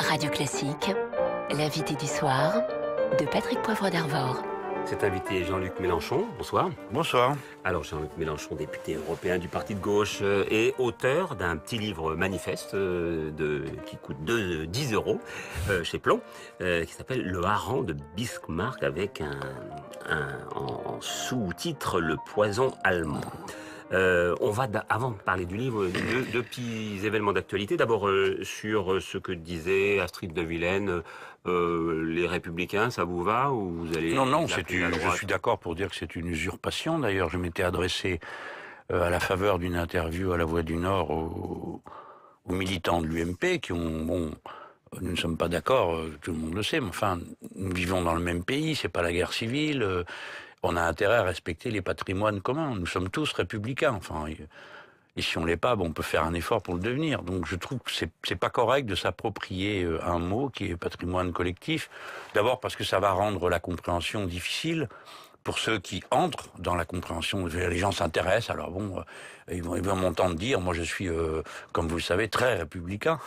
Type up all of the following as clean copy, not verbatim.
Radio Classique, l'invité du soir de Patrick Poivre d'Arvor. Cet invité est Jean-Luc Mélenchon. Bonsoir. Bonsoir. Alors Jean-Luc Mélenchon, député européen du Parti de gauche et auteur d'un petit livre manifeste qui coûte 10 euros chez Plon, qui s'appelle Le hareng de Bismarck avec en sous-titre Le poison allemand. On va, avant de parler du livre, deux petits événements d'actualité. D'abord, sur ce que disait Astrid de Villaine, les Républicains, ça vous va ou vous allez... Non, je suis d'accord pour dire que c'est une usurpation. D'ailleurs, je m'étais adressé à la faveur d'une interview à La Voix du Nord aux militants de l'UMP qui ont... Bon, nous ne sommes pas d'accord, tout le monde le sait, mais enfin, nous vivons dans le même pays, c'est pas la guerre civile... On a intérêt à respecter les patrimoines communs. Nous sommes tous républicains. Enfin, et si on l'est pas, bon, on peut faire un effort pour le devenir. Donc, je trouve que c'est pas correct de s'approprier un mot qui est patrimoine collectif. D'abord parce que ça va rendre la compréhension difficile pour ceux qui entrent dans la compréhension. Les gens s'intéressent. Alors bon, ils vont m'entendre dire, moi je suis, comme vous le savez, très républicain.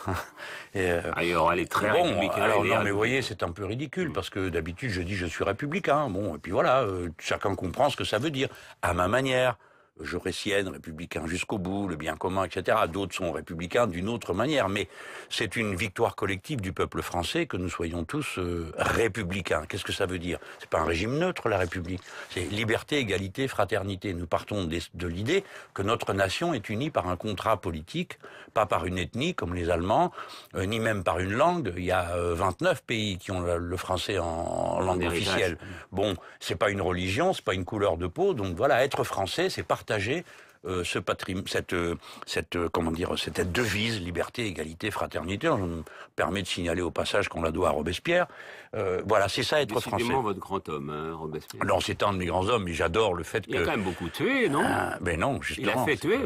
Alors, elle est très républicain. Alors non, mais vous voyez, c'est un peu ridicule parce que d'habitude je dis je suis républicain. Bon, et puis voilà, chacun comprend ce que ça veut dire à ma manière. Jaurétienne, républicain jusqu'au bout, le bien commun, etc. D'autres sont républicains d'une autre manière, mais c'est une victoire collective du peuple français que nous soyons tous républicains. Qu'est-ce que ça veut dire? C'est pas un régime neutre, la République. C'est liberté, égalité, fraternité. Nous partons de l'idée que notre nation est unie par un contrat politique, pas par une ethnie comme les Allemands, ni même par une langue. Il y a 29 pays qui ont le français en langue officielle. Bon, c'est pas une religion, c'est pas une couleur de peau, donc voilà, être français, c'est partager cette devise liberté, égalité, fraternité. Je me permets de signaler au passage qu'on la doit à Robespierre. Voilà, c'est ça être Décidément français. Votre grand homme, hein, Robespierre. Non, c'est un de mes grands hommes, mais j'adore le fait que... Il a quand même beaucoup tué, non? Ben non, justement. Il a fait tuer.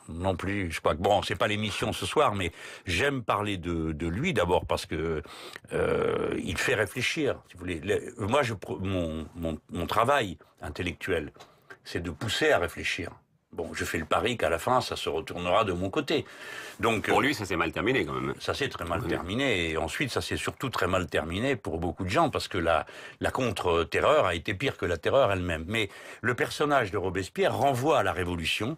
Non plus, je sais pas. Bon, c'est pas l'émission ce soir, mais j'aime parler de lui d'abord parce que il fait réfléchir. Si vous voulez, moi, mon travail intellectuel, c'est de pousser à réfléchir. Bon, je fais le pari qu'à la fin, ça se retournera de mon côté. Donc pour lui, ça s'est mal terminé quand même. Ça s'est très mal terminé, et ensuite, ça s'est surtout très mal terminé pour beaucoup de gens, parce que la contre-terreur a été pire que la terreur elle-même. Mais le personnage de Robespierre renvoie à la Révolution,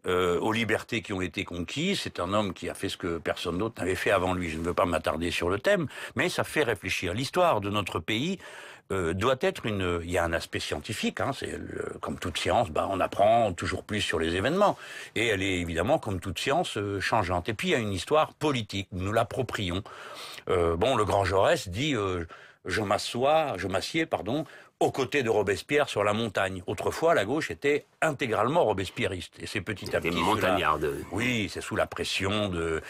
aux libertés qui ont été conquises. C'est un homme qui a fait ce que personne d'autre n'avait fait avant lui. Je ne veux pas m'attarder sur le thème, mais ça fait réfléchir. L'histoire de notre pays doit être il y a un aspect scientifique, hein, comme toute science, on apprend toujours plus sur les événements. Et elle est évidemment, comme toute science, changeante. Et puis il y a une histoire politique, nous l'approprions. Le grand Jaurès dit je m'assieds, aux côtés de Robespierre sur la montagne. Autrefois, la gauche était intégralement robespierriste. Et c'est petit à petit... montagnarde. Oui, c'est sous la pression de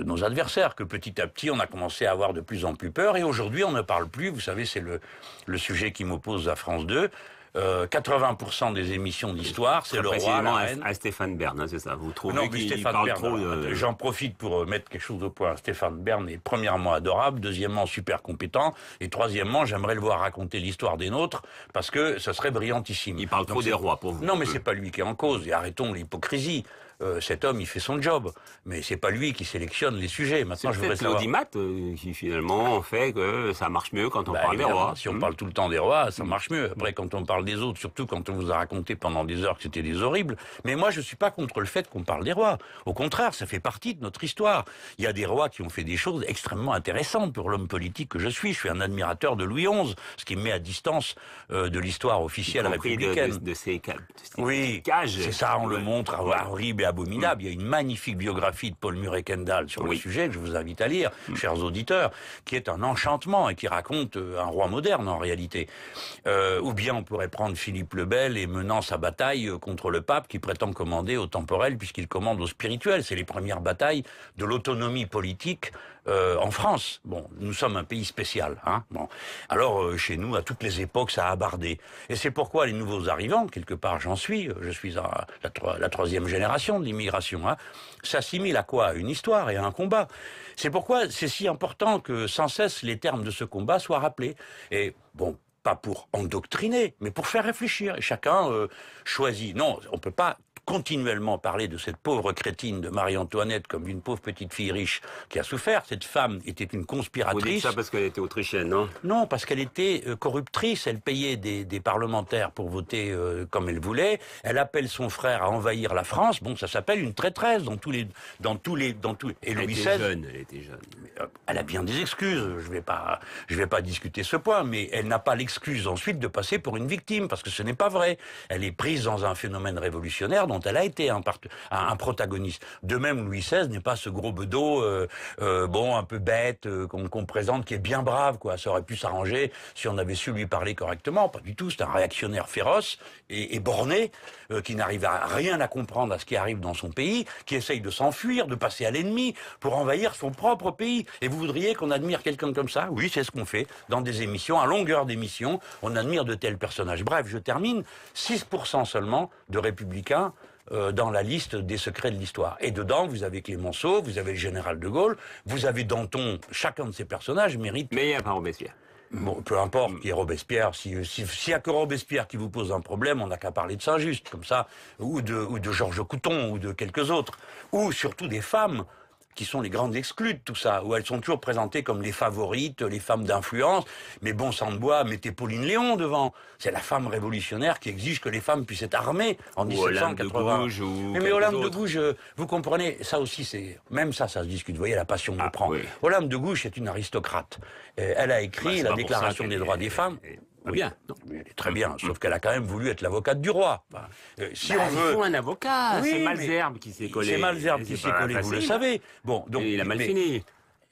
nos adversaires que petit à petit, on a commencé à avoir de plus en plus peur. Et aujourd'hui, on ne parle plus. Vous savez, c'est le sujet qui m'oppose à France 2. 80% des émissions d'histoire, c'est le roi, la reine. À Stéphane Bern, hein, c'est ça. Vous trouvez non, qu'il parle trop de... J'en profite pour mettre quelque chose au point. Stéphane Bern est premièrement adorable, deuxièmement super compétent, et troisièmement, j'aimerais le voir raconter l'histoire des nôtres, parce que ça serait brillantissime. Il parle trop des rois, pour vous. Non, mais c'est pas lui qui est en cause, et arrêtons l'hypocrisie. Cet homme, il fait son job, mais c'est pas lui qui sélectionne les sujets. Maintenant, je voudrais savoir... l'audimat qui finalement fait que ça marche mieux quand on parle des rois. Si on parle tout le temps des rois, ça marche mieux. Après, quand on parle des autres, surtout quand on vous a raconté pendant des heures que c'était des horribles. Mais moi, je suis pas contre le fait qu'on parle des rois. Au contraire, ça fait partie de notre histoire. Il y a des rois qui ont fait des choses extrêmement intéressantes pour l'homme politique que je suis. Je suis un admirateur de Louis XI, ce qui me met à distance de l'histoire officielle républicaine. De ces oui, cages. C'est ça, on le montre, horrible et abominable. Il y a une magnifique biographie de Paul Murray Kendall sur le sujet que je vous invite à lire, chers auditeurs, qui est un enchantement et qui raconte un roi moderne en réalité. Ou bien on pourrait prendre Philippe le Bel et menant sa bataille contre le pape qui prétend commander au temporel puisqu'il commande au spirituel. C'est les premières batailles de l'autonomie politique en France. Bon, nous sommes un pays spécial, hein. Bon, alors chez nous, à toutes les époques, ça a bardé. Et c'est pourquoi les nouveaux arrivants, quelque part, je suis à la troisième génération de l'immigration, hein, s'assimilent à quoi? À une histoire et à un combat. C'est pourquoi c'est si important que sans cesse les termes de ce combat soient rappelés. Et bon, pas pour endoctriner, mais pour faire réfléchir. Et chacun choisit. Non, on peut pas continuellement parler de cette pauvre crétine de Marie-Antoinette comme d'une pauvre petite fille riche qui a souffert. Cette femme était une conspiratrice. Vous dites ça parce qu'elle était autrichienne, non? Non, parce qu'elle était corruptrice. Elle payait des parlementaires pour voter comme elle voulait. Elle appelle son frère à envahir la France. Bon, ça s'appelle une traîtresse dans tous les. Et Elle Louis était XVI. jeune, elle était jeune. Elle a bien des excuses. Je vais pas discuter ce point, mais elle n'a pas l'excuse ensuite de passer pour une victime, parce que ce n'est pas vrai. Elle est prise dans un phénomène révolutionnaire dont elle a été un protagoniste. De même, Louis XVI n'est pas ce gros bedeau, un peu bête, qu'on présente, qui est bien brave, quoi. Ça aurait pu s'arranger si on avait su lui parler correctement. Pas du tout. C'est un réactionnaire féroce et borné, qui n'arrive à rien à comprendre à ce qui arrive dans son pays, qui essaye de s'enfuir, de passer à l'ennemi pour envahir son propre pays. Et vous voudriez qu'on admire quelqu'un comme ça? Oui, c'est ce qu'on fait dans des émissions, à longueur d'émission. On admire de tels personnages. Bref, je termine. 6% seulement de républicains dans la liste des secrets de l'histoire. Et dedans, vous avez Clémenceau, vous avez le général de Gaulle, vous avez Danton. Chacun de ces personnages mérite... Mais il n'y a pas Robespierre. Bon, peu importe qui est Robespierre, s'il y a que Robespierre qui vous pose un problème, on n'a qu'à parler de Saint-Just, comme ça, ou de Georges Couthon, ou de quelques autres, ou surtout des femmes qui sont les grandes exclues de tout ça, où elles sont toujours présentées comme les favorites, les femmes d'influence. Mais bon sang de bois, mettez Pauline Léon devant. C'est la femme révolutionnaire qui exige que les femmes puissent être armées en 1780. Mais Olympe de Gouges, vous comprenez, ça aussi, même ça se discute. Vous voyez, la passion me prend. Oui. Olympe de Gouges est une aristocrate. Elle a écrit la Déclaration des droits des femmes. Bien. Non. Elle est très bien, sauf qu'elle a quand même voulu être l'avocate du roi. Si on veut... Il faut un avocat, oui, c'est Malesherbes qui s'est collé. C'est Malesherbes qui s'est collé, vous le savez. Bon, donc, et il a mal fini.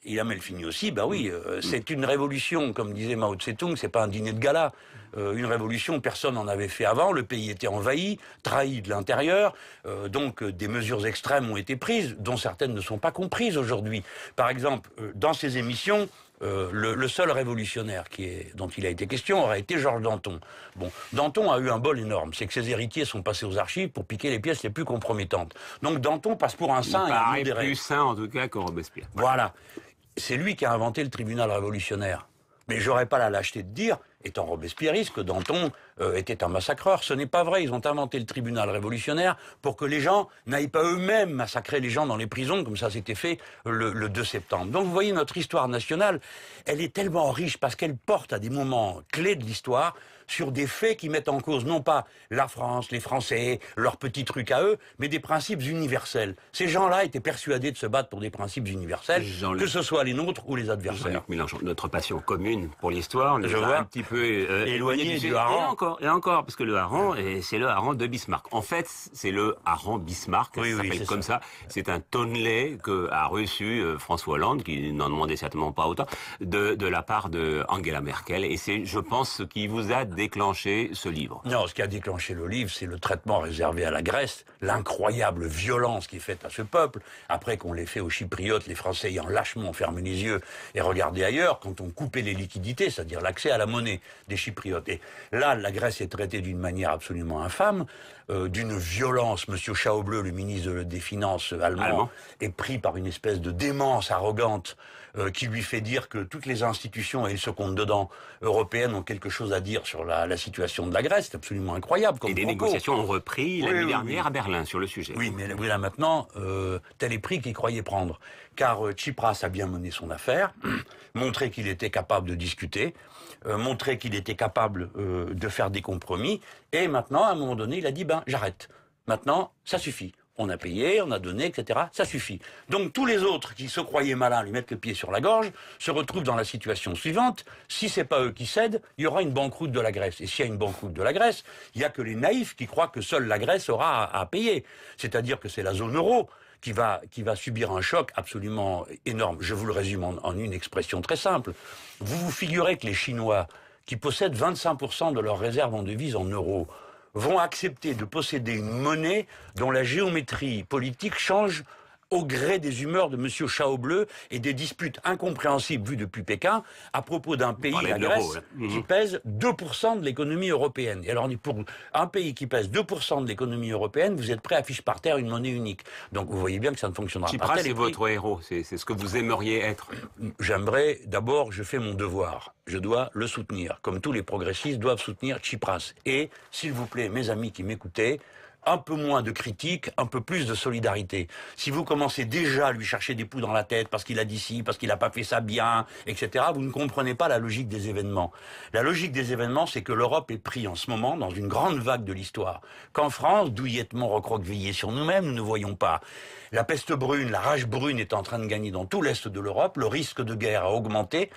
Il a mal fini aussi, c'est une révolution, comme disait Mao Tse-tung, c'est pas un dîner de gala. Une révolution, personne n'en avait fait avant, le pays était envahi, trahi de l'intérieur, donc des mesures extrêmes ont été prises, dont certaines ne sont pas comprises aujourd'hui. Par exemple, dans ces émissions, le seul révolutionnaire dont il a été question aurait été Georges Danton. Bon, Danton a eu un bol énorme, c'est que ses héritiers sont passés aux archives pour piquer les pièces les plus compromettantes. Donc Danton passe pour un saint. Il paraît plus saint en tout cas que Robespierre. Voilà. C'est lui qui a inventé le tribunal révolutionnaire. Mais j'aurais pas la lâcheté de dire, étant robespierriste, que Danton était un massacreur. Ce n'est pas vrai. Ils ont inventé le tribunal révolutionnaire pour que les gens n'aillent pas eux-mêmes massacrer les gens dans les prisons, comme ça s'était fait le 2 septembre. Donc vous voyez, notre histoire nationale, elle est tellement riche parce qu'elle porte à des moments clés de l'histoire sur des faits qui mettent en cause non pas la France, les Français, leurs petits trucs à eux, mais des principes universels. Ces gens-là étaient persuadés de se battre pour des principes universels, que ce soit les nôtres ou les adversaires. Jean-Luc Mélenchon, notre passion commune pour l'histoire, nous a un petit peu éloigné du hareng. Et encore, parce que le hareng, c'est le hareng de Bismarck. En fait, c'est le hareng Bismarck, ça s'appelle comme ça. C'est un tonnelet que a reçu François Hollande, qui n'en demandait certainement pas autant, de la part de Angela Merkel. Et c'est, je pense, ce qui vous a déclenché ce livre. Non, ce qui a déclenché le livre, c'est le traitement réservé à la Grèce, l'incroyable violence qui est faite à ce peuple, après qu'on l'ait fait aux Chypriotes, les Français ayant lâchement fermé les yeux et regardé ailleurs, quand on coupait les liquidités, c'est-à-dire l'accès à la monnaie des Chypriotes. Et là, la Grèce est traitée d'une manière absolument infâme, d'une violence. Monsieur Chaobleux, le ministre des Finances allemand, est pris par une espèce de démence arrogante qui lui fait dire que toutes les institutions, et il se compte dedans, européennes, ont quelque chose à dire sur la situation de la Grèce. C'est absolument incroyable. Comme et des négociations ont repris la nuit dernière à Berlin sur le sujet. Oui, mais là maintenant, tel est pris qu'il croyait prendre. Car Tsipras a bien mené son affaire, montré qu'il était capable de discuter, montré qu'il était capable de faire des compromis, et maintenant, à un moment donné, il a dit, j'arrête. Maintenant, ça suffit. On a payé, on a donné, etc. Ça suffit. Donc tous les autres qui se croyaient malins, lui mettre le pied sur la gorge, se retrouvent dans la situation suivante. Si c'est pas eux qui cèdent, il y aura une banqueroute de la Grèce. Et s'il y a une banqueroute de la Grèce, il y a que les naïfs qui croient que seule la Grèce aura à payer. C'est-à-dire que c'est la zone euro qui va subir un choc absolument énorme. Je vous le résume en une expression très simple. Vous vous figurez que les Chinois, qui possèdent 25% de leurs réserves en devises en euros, vont accepter de posséder une monnaie dont la géométrie politique change au gré des humeurs de M. Chaobleux et des disputes incompréhensibles vues depuis Pékin à propos d'un pays, la Grèce, qui pèse 2% de l'économie européenne. Et alors, pour un pays qui pèse 2% de l'économie européenne, vous êtes prêt à ficher par terre une monnaie unique. Donc vous voyez bien que ça ne fonctionnera pas. Tsipras est votre héros, c'est ce que vous aimeriez être. J'aimerais, d'abord, je fais mon devoir. Je dois le soutenir, comme tous les progressistes doivent soutenir Tsipras. Et, s'il vous plaît, mes amis qui m'écoutez, un peu moins de critique, un peu plus de solidarité. Si vous commencez déjà à lui chercher des poux dans la tête parce qu'il a dit ci, parce qu'il n'a pas fait ça bien, etc., vous ne comprenez pas la logique des événements. La logique des événements, c'est que l'Europe est prise en ce moment dans une grande vague de l'histoire. Qu'en France, douillettement recroquevillés sur nous-mêmes, nous ne voyons pas. La peste brune, la rage brune est en train de gagner dans tout l'Est de l'Europe. Le risque de guerre a augmenté,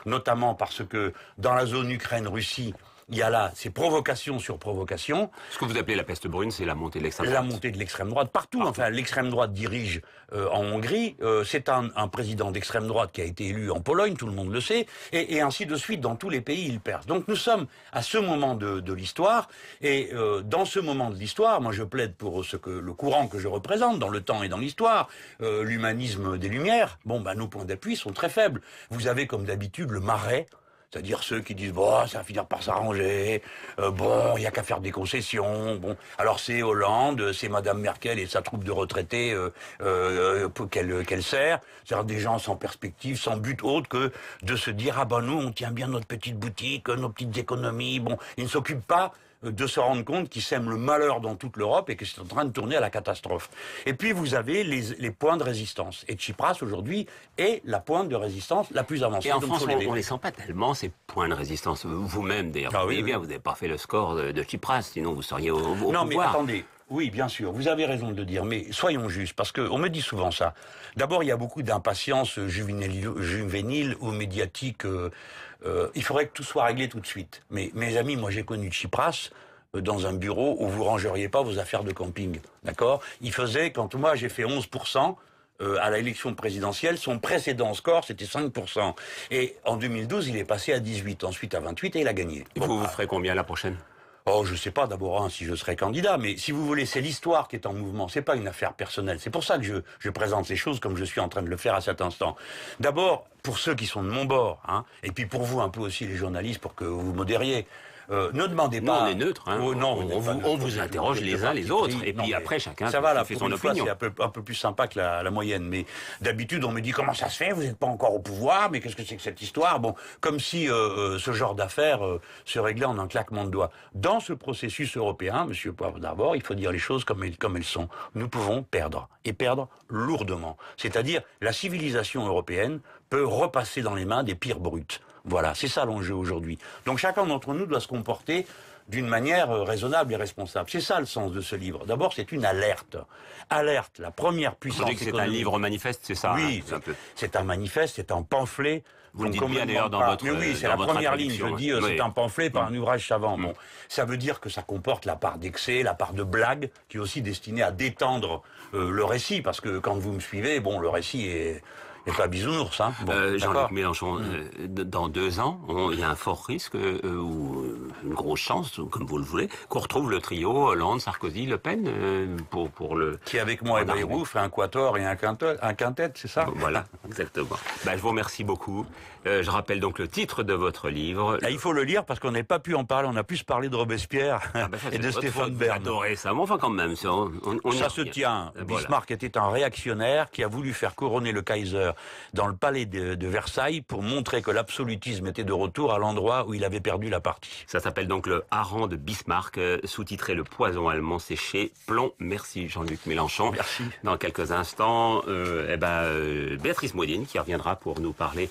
notamment parce que dans la zone Ukraine-Russie, il y a là ces provocations sur provocations. Ce que vous appelez la peste brune, c'est la montée de l'extrême droite. La montée de l'extrême droite, partout. Enfin, l'extrême droite dirige en Hongrie. C'est un président d'extrême droite qui a été élu en Pologne, tout le monde le sait. Et ainsi de suite, dans tous les pays, il perd. Donc nous sommes à ce moment de l'histoire. Et dans ce moment de l'histoire, moi je plaide pour le courant que je représente, dans le temps et dans l'histoire, l'humanisme des Lumières. Bon, nos points d'appui sont très faibles. Vous avez, comme d'habitude, le Marais. C'est-à-dire ceux qui disent bon, ça va finir par s'arranger, bon, il n'y a qu'à faire des concessions, bon. Alors c'est Hollande, c'est Madame Merkel et sa troupe de retraités qu'elle sert. C'est-à-dire des gens sans perspective, sans but autre que de se dire ah ben nous on tient bien notre petite boutique, nos petites économies. Bon, ils ne s'occupent pas de se rendre compte qu'ils sèment le malheur dans toute l'Europe et que c'est en train de tourner à la catastrophe. Et puis vous avez les points de résistance. Et Tsipras, aujourd'hui, est la pointe de résistance la plus avancée. Et en France, on ne les sent pas tellement, ces points de résistance. Vous-même, d'ailleurs, vous voyez bien, vous n'avez pas fait le score de Tsipras, sinon vous seriez au pouvoir. Non, mais attendez. Oui, bien sûr, vous avez raison de le dire, mais soyons justes, parce qu'on me dit souvent ça. D'abord, il y a beaucoup d'impatience juvénile ou médiatique. Il faudrait que tout soit réglé tout de suite. Mais mes amis, moi j'ai connu Tsipras dans un bureau où vous rangeriez pas vos affaires de camping, d'accord? Il faisait, quand moi j'ai fait 11%, à l'élection présidentielle, son précédent score, c'était 5%. Et en 2012, il est passé à 18, ensuite à 28, et il a gagné. Et vous ferez combien la prochaine? Oh, je sais pas d'abord si je serai candidat, mais si vous voulez, c'est l'histoire qui est en mouvement. C'est pas une affaire personnelle. C'est pour ça que je présente les choses comme je suis en train de le faire à cet instant. D'abord, pour ceux qui sont de mon bord, et puis pour vous un peu aussi les journalistes, pour que vous modériez. Ne demandez pas. Nous, on est neutre. On vous interroge les uns les autres. Et puis après, chacun fait son opinion. C'est un peu plus sympa que la moyenne. Mais d'habitude, on me dit comment ça se fait? Vous n'êtes pas encore au pouvoir. Mais qu'est-ce que c'est que cette histoire? Bon, comme si ce genre d'affaires se réglait en un claquement de doigts. Dans ce processus européen, Monsieur Poivre d'Arvor, il faut dire les choses comme elles sont. Nous pouvons perdre. Et perdre lourdement. C'est-à-dire, la civilisation européenne peut repasser dans les mains des pires brutes. Voilà, c'est ça l'enjeu aujourd'hui. Donc chacun d'entre nous doit se comporter d'une manière raisonnable et responsable. C'est ça le sens de ce livre. D'abord, c'est une alerte. Alerte, la première puissance économique. Vous dites que c'est un livre manifeste, c'est ça? Oui, c'est un manifeste, c'est un pamphlet. Vous le dites bien d'ailleurs dans votre. Mais oui, c'est la première ligne. Je dis, c'est un pamphlet par un ouvrage savant. Bon, ça veut dire que ça comporte la part d'excès, la part de blague, qui est aussi destinée à détendre le récit, parce que quand vous me suivez, bon, le récit est pas bisounours, hein. Bon, Jean-Luc Mélenchon, dans 2 ans, il y a un fort risque, ou une grosse chance, comme vous le voulez, qu'on retrouve le trio Hollande, Sarkozy, Le Pen pour le... Qui avec moi et Bayrou ferait un quator et un quintet, c'est ça? Voilà, exactement. Je vous remercie beaucoup. Je rappelle donc le titre de votre livre. Là, il faut le lire parce qu'on n'a pas pu en parler. On a plus parlé de Robespierre et de Stéphane Bern. J'adorais ça, mais enfin quand même. Ça se tient. Voilà. Bismarck était un réactionnaire qui a voulu faire couronner le Kaiser dans le palais de Versailles pour montrer que l'absolutisme était de retour à l'endroit où il avait perdu la partie. Ça s'appelle donc le Hareng de Bismarck, sous-titré Le poison allemand séché, Plomb. Merci Jean-Luc Mélenchon. Merci. Dans quelques instants, Béatrice Modine qui reviendra pour nous parler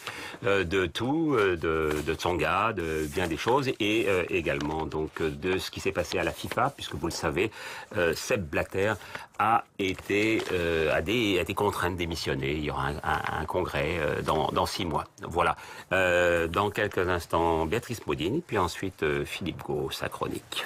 de tout, de Tsonga, de bien des choses et également donc de ce qui s'est passé à la FIFA, puisque vous le savez, Sepp Blatter a été contraint de démissionner. Il y aura un congrès dans 6 mois. Voilà. Dans quelques instants, Béatrice Modine, puis ensuite Philippe Gau, sa chronique.